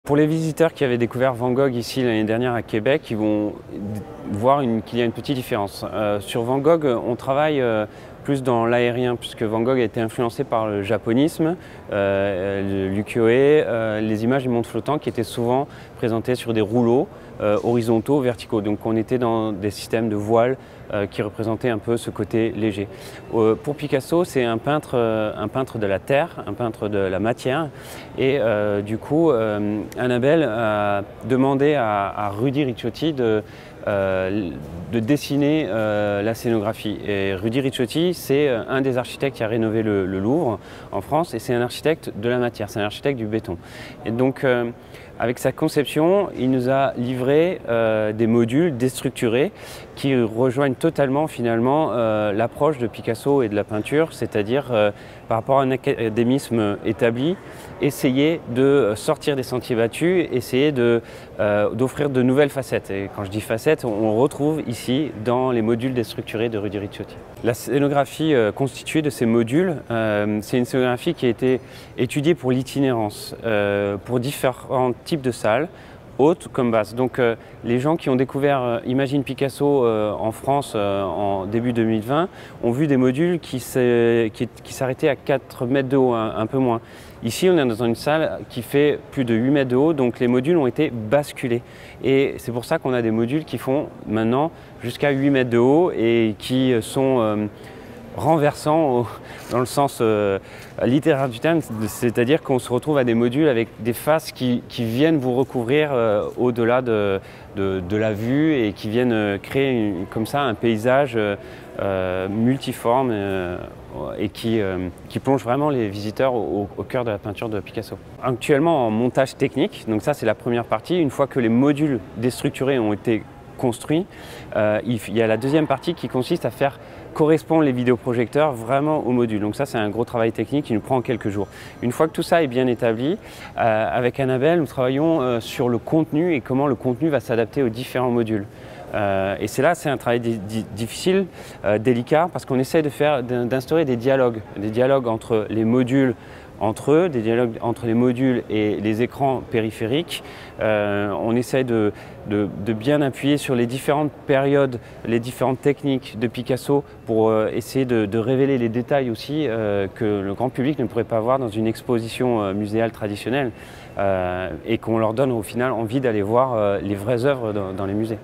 Pour les visiteurs qui avaient découvert Van Gogh ici l'année dernière à Québec, ils vont voir qu'il y a une petite différence. Sur Van Gogh, on travaille plus dans l'aérien, puisque Van Gogh a été influencé par le japonisme, l'ukiyo-e, les images du monde flottant qui étaient souvent présentées sur des rouleaux horizontaux, verticaux. Donc on était dans des systèmes de voiles qui représentaient un peu ce côté léger. Pour Picasso, c'est un peintre de la terre, un peintre de la matière. Et du coup, Annabelle a demandé à Rudy Ricciotti de dessiner la scénographie. Et Rudy Ricciotti, c'est un des architectes qui a rénové le Louvre en France, et c'est un architecte de la matière, c'est un architecte du béton. Et donc, avec sa conception, il nous a livré des modules déstructurés qui rejoignent totalement finalement l'approche de Picasso et de la peinture, c'est-à-dire par rapport à un académisme établi, essayer de sortir des sentiers battus, essayer d'offrir de nouvelles facettes. Et quand je dis facettes, on retrouve ici dans les modules déstructurés de Rudy Ricciotti. La scénographie constituée de ces modules, c'est une scénographie qui a été étudiée pour l'itinérance, pour différents types de salles, hautes comme basses. Donc les gens qui ont découvert Imagine Picasso en France en début 2020 ont vu des modules qui s'arrêtaient à 4 mètres de haut, un peu moins. Ici, on est dans une salle qui fait plus de 8 mètres de haut, donc les modules ont été basculés. Et c'est pour ça qu'on a des modules qui font maintenant jusqu'à 8 mètres de haut et qui sont renversants dans le sens littéraire du terme, c'est-à-dire qu'on se retrouve à des modules avec des faces qui viennent vous recouvrir au-delà de la vue et qui viennent créer comme ça un paysage multiforme et qui plonge vraiment les visiteurs au cœur de la peinture de Picasso. Actuellement en montage technique, donc ça c'est la première partie, une fois que les modules déstructurés ont été construits, il y a la deuxième partie qui consiste à faire correspondre les vidéoprojecteurs vraiment au module. Donc ça c'est un gros travail technique qui nous prend quelques jours. Une fois que tout ça est bien établi, avec Annabelle nous travaillons sur le contenu et comment le contenu va s'adapter aux différents modules. Et c'est un travail difficile, délicat, parce qu'on essaie d'instaurer des dialogues entre les modules, entre eux, des dialogues entre les modules et les écrans périphériques. On essaie de bien appuyer sur les différentes périodes, les différentes techniques de Picasso pour essayer de révéler les détails aussi que le grand public ne pourrait pas voir dans une exposition muséale traditionnelle et qu'on leur donne au final envie d'aller voir les vraies œuvres dans les musées.